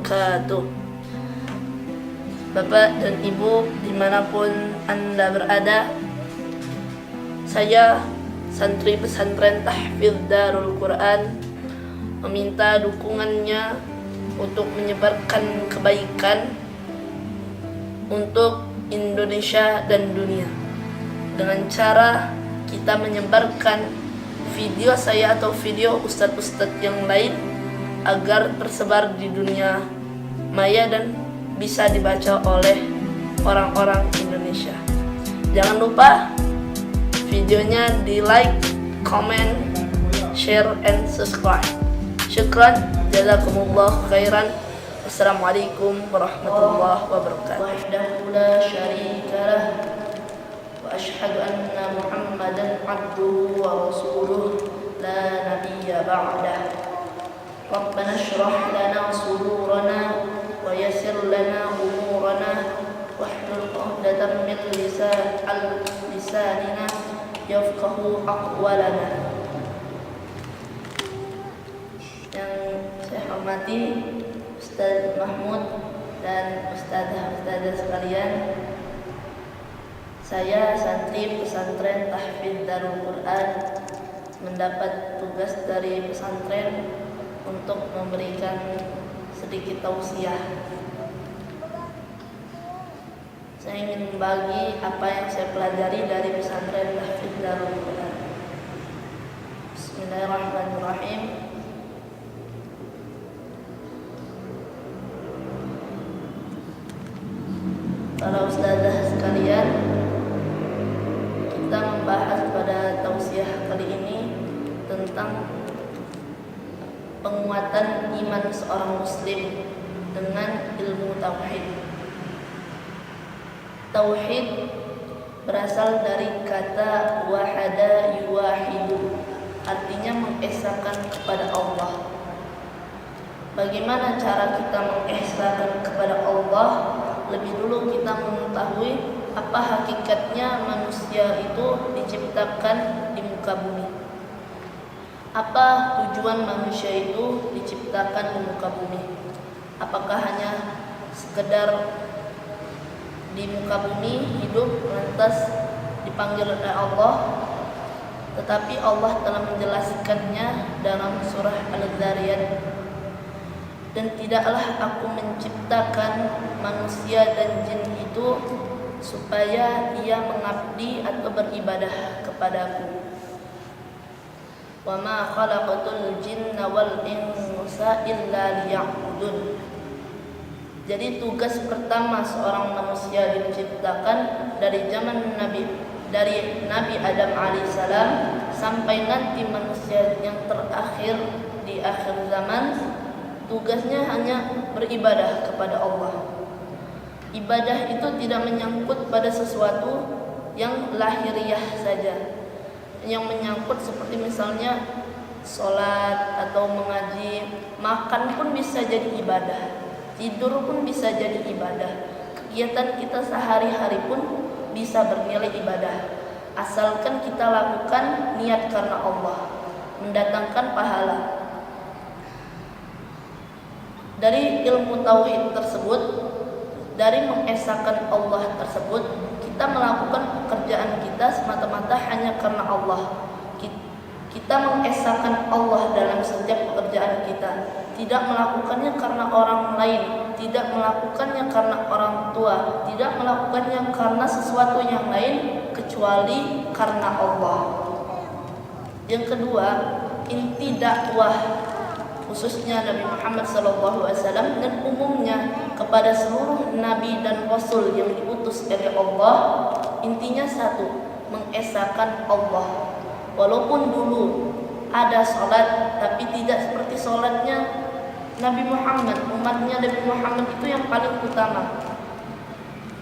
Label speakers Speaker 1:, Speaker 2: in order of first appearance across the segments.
Speaker 1: wabarakatuh. Bapak dan Ibu dimanapun Anda berada, saya santri pesantren Tahfidz Darul Quran meminta dukungannya untuk menyebarkan kebaikan untuk Indonesia dan dunia dengan cara kita menyebarkan video saya atau video ustadz-ustadz yang lain agar tersebar di dunia maya dan bisa dibaca oleh orang-orang Indonesia. Jangan lupa videonya di like, comment, share, and subscribe. Syukran, jazakumullah khairan. Wassalamualaikum warahmatullahi wabarakatuh. Wahdahu la syarika lah, wa asyhadu anna Muhammadan abduhu wa rasuluh la nabiyya ba'dah. Rabbana shrah lana sudurana wa yassir lana umurana wahlul 'uqdatam min lisanina yafqahu aqwalana. Yang saya hormati Ustaz Mahmud dan ustazah-ustazah sekalian, saya santri pesantren Tahfidz Darul Quran mendapat tugas dari pesantren untuk memberikan sedikit tausiah. Saya ingin membagi apa yang saya pelajari dari pesantren Tahfidz Darul Quran. Bismillahirrahmanirrahim. Para ustazah sekalian, kita membahas pada tausiah kali ini tentang penguatan iman seorang muslim dengan ilmu tauhid. Tauhid berasal dari kata wahada yuwahidu, artinya mengesahkan kepada Allah. Bagaimana cara kita mengesahkan kepada Allah? Lebih dulu kita mengetahui apa hakikatnya manusia itu diciptakan di muka bumi. Apa tujuan manusia itu diciptakan di muka bumi? Apakah hanya sekedar di muka bumi hidup lantas dipanggil oleh Allah? Tetapi Allah telah menjelaskannya dalam surah Al-Dzariyat. Dan tidaklah aku menciptakan manusia dan jin itu supaya ia mengabdi atau beribadah kepadaku. Wa ma khalaqatul jinna wal insa illa liya'budun. Jadi tugas pertama seorang manusia diciptakan dari zaman Nabi Adam alaihissalam sampai nanti manusia yang terakhir di akhir zaman, tugasnya hanya beribadah kepada Allah. Ibadah itu tidak menyangkut pada sesuatu yang lahiriah saja, yang menyangkut seperti misalnya sholat atau mengaji. Makan pun bisa jadi ibadah, tidur pun bisa jadi ibadah, kegiatan kita sehari-hari pun bisa bernilai ibadah, asalkan kita lakukan niat karena Allah, mendatangkan pahala. Dari ilmu tauhid tersebut, dari mengesahkan Allah tersebut, kita melakukan pekerjaan kita semata-mata hanya karena Allah. Kita mengesahkan Allah dalam setiap pekerjaan kita, tidak melakukannya karena orang lain, tidak melakukannya karena orang tua, tidak melakukannya karena sesuatu yang lain kecuali karena Allah. Yang kedua, inti dakwah khususnya Nabi Muhammad SAW dan umumnya kepada seluruh nabi dan rasul yang diutus oleh Allah, intinya satu, mengesahkan Allah. Walaupun dulu ada salat, tapi tidak seperti salatnya Nabi Muhammad. Umatnya Nabi Muhammad itu yang paling utama,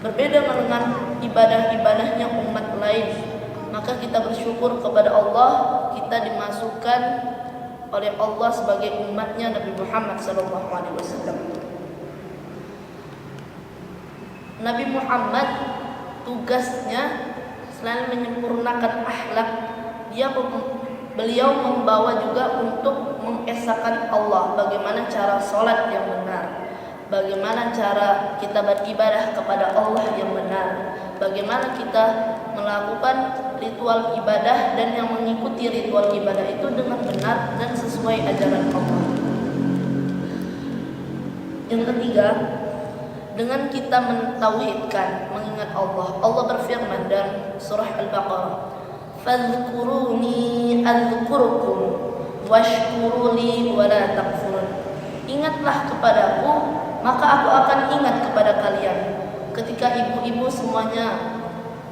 Speaker 1: berbeda dengan ibadah-ibadahnya umat lain. Maka kita bersyukur kepada Allah, kita dimasukkan oleh Allah sebagai umatnya Nabi Muhammad SAW. Nabi Muhammad tugasnya selain menyempurnakan akhlak, beliau membawa juga untuk mengesahkan Allah. Bagaimana cara sholat yang benar, bagaimana cara kita beribadah kepada Allah yang benar, bagaimana kita melakukan ritual ibadah dan yang mengikuti ritual ibadah itu dengan benar dan sesuai ajaran Allah. Yang ketiga, dengan kita mentauhidkan, mengingat Allah. Allah berfirman dalam surah Al-Baqarah, "Fadhkuruni adzkurukum washkuruli wala takfurun." Ingatlah kepadaku, maka aku akan ingat kepada kalian. Ketika ibu-ibu semuanya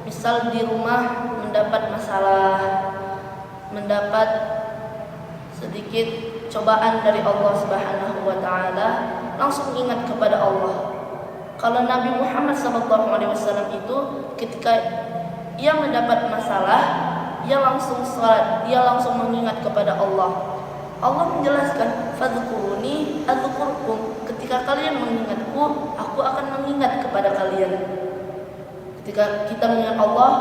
Speaker 1: misal di rumah mendapat masalah, mendapat sedikit cobaan dari Allah Subhanahu wa taala, langsung ingat kepada Allah. Kalau Nabi Muhammad SAW itu ketika ia mendapat masalah, ia langsung salat, dia langsung mengingat kepada Allah. Allah menjelaskan, "Fadhkuruni adzkurkum." Ketika kalian mengingatku, aku akan mengingat kepada kalian. Ketika kita mengingat Allah,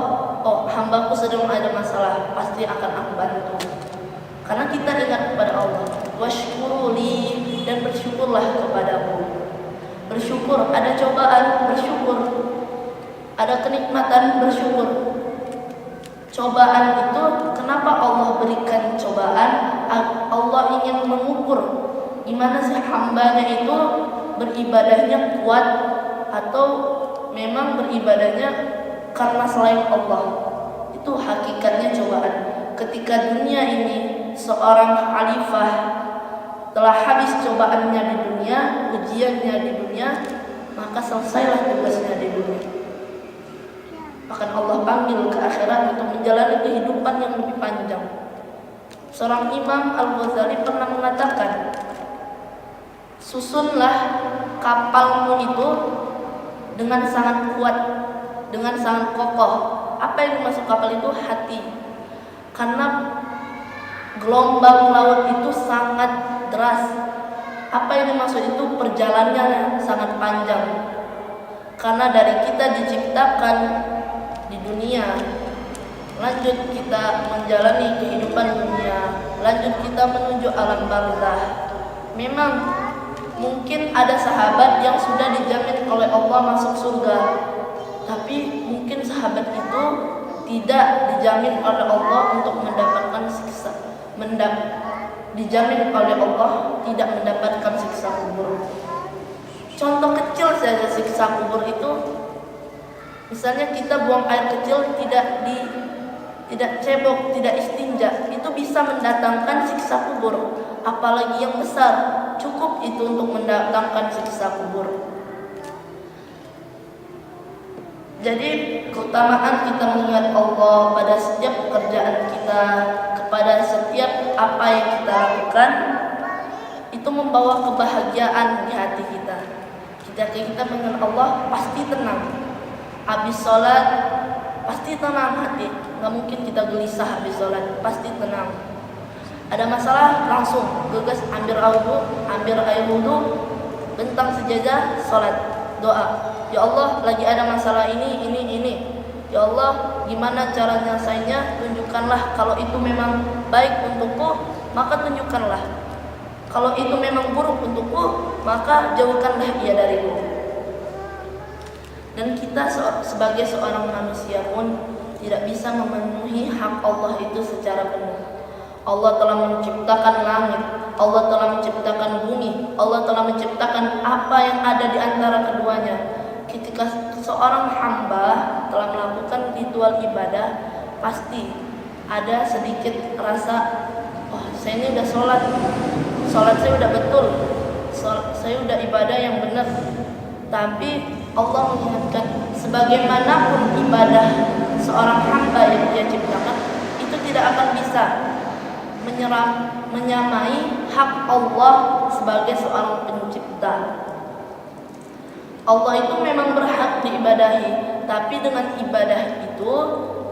Speaker 1: oh hambaku sedang ada masalah, pasti akan aku bantu. Karena kita ingat kepada Allah. Washkuruli, dan bersyukurlah kepadaku. Bersyukur, ada cobaan, bersyukur. Ada kenikmatan, bersyukur. Cobaan itu, kenapa Allah berikan cobaan? Allah ingin mengukur gimana sih hambanya itu beribadahnya kuat atau memang beribadahnya karena selain Allah. Itu hakikatnya cobaan. Ketika dunia ini seorang khalifah telah habis cobaannya di dunia, ujiannya di dunia, maka selesailah tugasnya di dunia. Akan Allah panggil ke akhirat untuk menjalani kehidupan yang lebih panjang. Seorang Imam Al-Ghazali pernah mengatakan, susunlah kapalmu itu dengan sangat kuat, dengan sangat kokoh. Apa yang dimaksud kapal itu? Hati. Karena gelombang laut itu sangat deras. Apa yang dimaksud itu? Perjalanannya sangat panjang. Karena dari kita diciptakan di dunia, lanjut kita menjalani kehidupan dunia, lanjut kita menuju alam barzah. Memang mungkin ada sahabat yang sudah dijamin oleh Allah masuk surga, tapi mungkin sahabat itu tidak dijamin oleh Allah untuk mendapatkan siksa, dijamin oleh Allah tidak mendapatkan siksa kubur. Contoh kecil saja siksa kubur itu, misalnya kita buang air kecil tidak cebok, tidak istinja, itu bisa mendatangkan siksa kubur. Apalagi yang besar, cukup itu untuk mendatangkan siksa kubur. Jadi keutamaan kita mengingat Allah pada setiap pekerjaan kita, kepada setiap apa yang kita lakukan, itu membawa kebahagiaan di hati kita. Ketika kita mengingat Allah, pasti tenang. Habis sholat, pasti tenang hati. Gak mungkin kita gelisah habis sholat, pasti tenang. Ada masalah, langsung gegas ambil air wudu, bentang sejadah, sholat, doa. Ya Allah, lagi ada masalah ini. Ya Allah, gimana cara nyelesainya? Tunjukkanlah. Kalau itu memang baik untukku, maka tunjukkanlah. Kalau itu memang buruk untukku, maka jauhkanlah ia dariku. Dan kita sebagai seorang manusia pun tidak bisa memenuhi hak Allah itu secara penuh. Allah telah menciptakan langit, Allah telah menciptakan bumi, Allah telah menciptakan apa yang ada di antara keduanya. Ketika seorang hamba telah melakukan ritual ibadah, pasti ada sedikit rasa, oh saya ini udah sholat saya udah betul, saya udah ibadah yang benar. Tapi Allah mengingatkan, sebagaimanapun ibadah seorang hamba yang dia ciptakan, itu tidak akan bisa menyamai hak Allah sebagai seorang pencipta. Allah itu memang berhak diibadahi, tapi dengan ibadah itu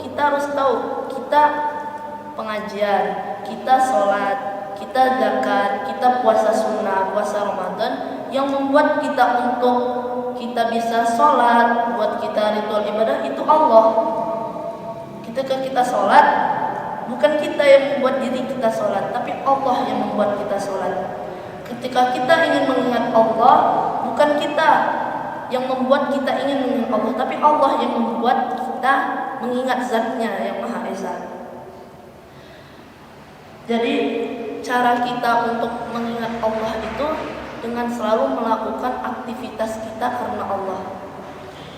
Speaker 1: kita harus tahu, kita pengajian, kita sholat, kita zakat, kita puasa sunnah, puasa Ramadan, yang membuat kita untuk kita bisa sholat, buat kita ritual ibadah itu Allah. Ketika kita sholat, bukan kita yang membuat diri kita sholat, tapi Allah yang membuat kita sholat. Ketika kita ingin mengingat Allah, bukan kita yang membuat kita ingin mengingat Allah, tapi Allah yang membuat kita mengingat zatnya yang Maha Esa. Jadi cara kita untuk mengingat Allah itu dengan selalu melakukan aktivitas kita karena Allah.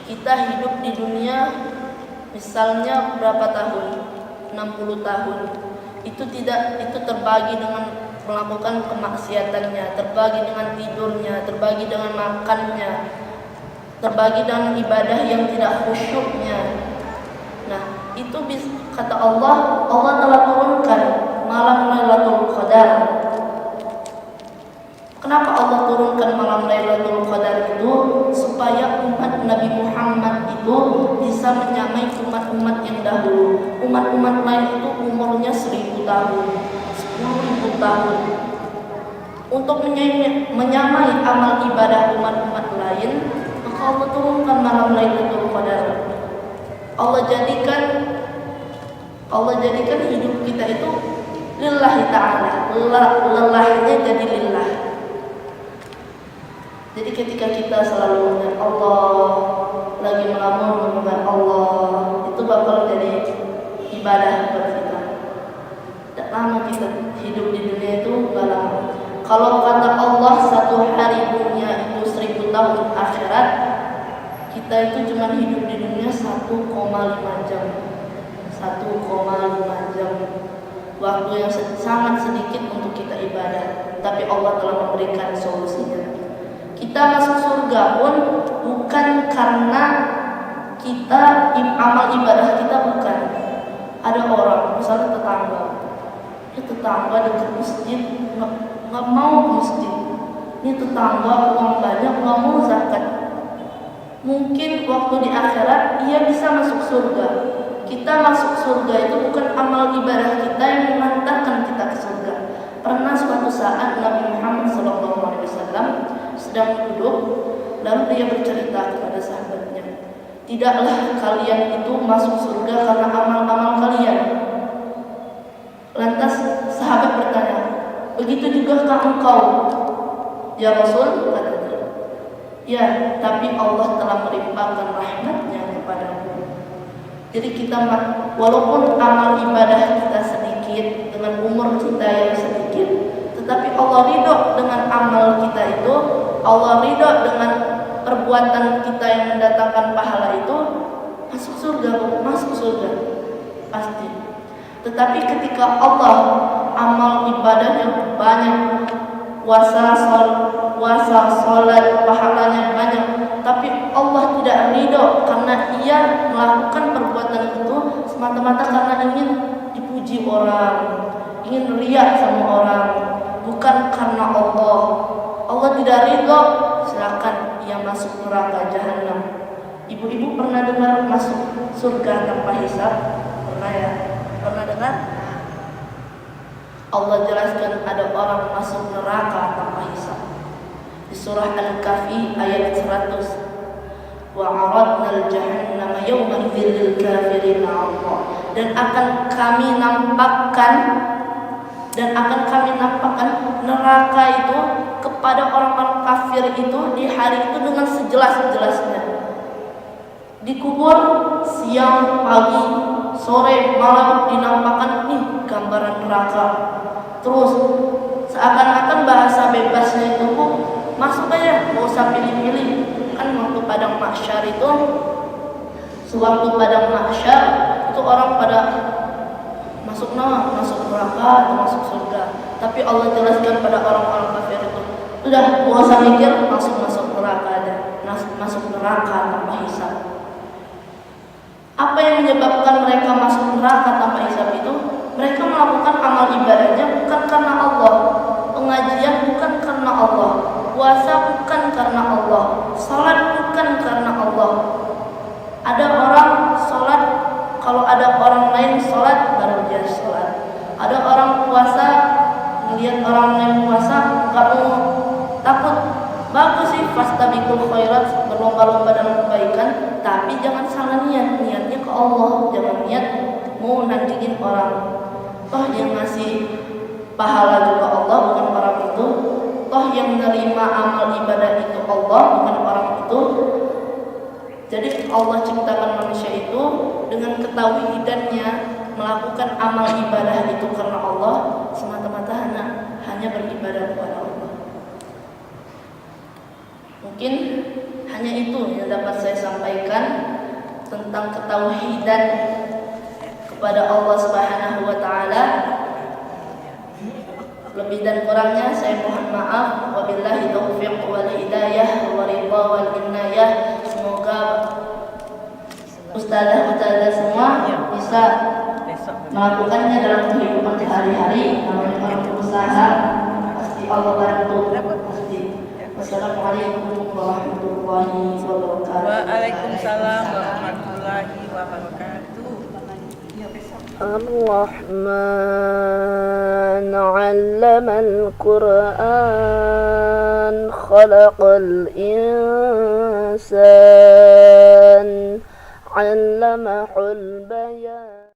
Speaker 1: Kita hidup di dunia misalnya berapa tahun? 60 tahun. Itu terbagi dengan melakukan kemaksiatannya, terbagi dengan tidurnya, terbagi dengan makannya, terbagi dengan ibadah yang tidak khusyuknya. Nah, itu kata Allah telah turunkan malam Lailatul Qadar. Kenapa Allah turunkan malam Lailatul Qadar itu? Supaya umat Nabi Muhammad itu bisa menyamai umat-umat yang dahulu. Umat-umat lain itu umurnya 1000 tahun, 10.000 tahun. Untuk menyamai amal ibadah umat-umat lain, maka Allah turunkan malam Lailatul Qadar. Allah jadikan hidup kita itu lillahi ta'ala. Lelahnya jadi lillah. Jadi ketika kita selalu mengingat Allah, lagi melamun mengingat Allah, itu bakal jadi ibadah buat kita. Tidak lama kita hidup di dunia itu, gak lama. Kalau kata Allah 1 hari dunia itu 1000 tahun akhirat, kita itu cuma hidup di dunia 1,5 jam. 1,5 jam. Waktu yang sangat sedikit untuk kita ibadah, tapi Allah telah memberikan solusinya. Kita masuk surga pun bukan karena kita amal ibadah kita, bukan. Ada orang, misalnya tetangga dekat masjid, nggak mau ke masjid. Ini tetangga uang banyak, nggak mau zakat. Mungkin waktu di akhirat ia bisa masuk surga. Kita masuk surga itu bukan amal ibadah kita yang mengantarkan kita ke surga. Pernah suatu saat Nabi Muhammad SAW sedang duduk, lalu dia bercerita kepada sahabatnya, tidaklah kalian itu masuk surga karena amal-amal kalian. Lantas sahabat bertanya, begitu juga engkau ya Rasul? Katanya, ya, tapi Allah telah melimpahkan rahmatnya kepadamu. Jadi kita walaupun amal ibadah kita sedikit, dengan umur kita yang sedikit, tetapi Allah ridho dengan amal kita itu, Allah ridho dengan perbuatan kita yang mendatangkan pahala itu, masuk surga pasti. Tetapi ketika Allah amal ibadahnya banyak, puasa, salat, pahalanya banyak, tapi Allah tidak ridho karena ia melakukan perbuatan itu semata-mata karena ingin dipuji orang, ingin riya sama orang, bukan karena Allah. Allah tidak ridho, silakan ia masuk neraka jahanam. Ibu-ibu pernah dengar masuk surga tanpa hisab? Pernah ya? Pernah dengar? Allah jelaskan ada orang masuk neraka tanpa hisab. Di surah Al-Kahfi ayat 100. Wa 'aradnal jahannama yawma idzil lil kafirin 'arda. Dan akan kami nampakkan neraka itu kepada orang-orang kafir itu di hari itu dengan sejelas-jelasnya. Dikubur siang, pagi, sore, malam dinampakkan nih gambaran neraka. Terus seakan-akan bahasa bebasnya itu masuk aja, nggak usah pilih-pilih. Kan waktu padang mahsyar itu, sewaktu padang mahsyar itu orang pada masuk neraka atau masuk surga. Tapi Allah jelaskan pada orang-orang kafir itu, udah nggak usah mikir, masuk neraka aja, masuk neraka tanpa hisab. Apa yang menyebabkan mereka masuk neraka tanpa hisab itu? Mereka melakukan amal ibadahnya bukan karena Allah, pengajian bukan karena Allah, puasa bukan karena Allah, salat bukan karena Allah. Ada orang salat, kalau ada orang lain salat baru dia salat. Ada orang puasa, melihat orang lain puasa nggak mau, takut. Bagus sih, fastabiqul khairat, berlomba-lomba dalam kebaikan, tapi jangan salah niatnya ke Allah, jangan niat mau nantikin orang. Toh yang ngasih pahala juga Allah, bukan orang itu. Toh yang menerima amal ibadah itu Allah, bukan orang itu. Jadi Allah ciptakan manusia itu dengan ketauhidannya, melakukan amal ibadah itu karena Allah, semata-mata hanya beribadah kepada Allah. Mungkin hanya itu yang dapat saya sampaikan tentang ketauhidan kepada Allah Subhanahu wa taala. Lebih dan kurangnya saya mohon maaf. Wabillahi taufiq wal hidayah wa ridha wal inayah. Semoga ustazah semua bisa melakukannya dalam kehidupan sehari-hari. Namanya orang berusaha pasti Allah bantu, pasti. Wassalamualaikum warahmatullahi wabarakatuh.
Speaker 2: Waalaikumsalam warahmatullahi wabarakatuh.
Speaker 3: الرحمن علم القرآن خلق الإنسان علمه البيان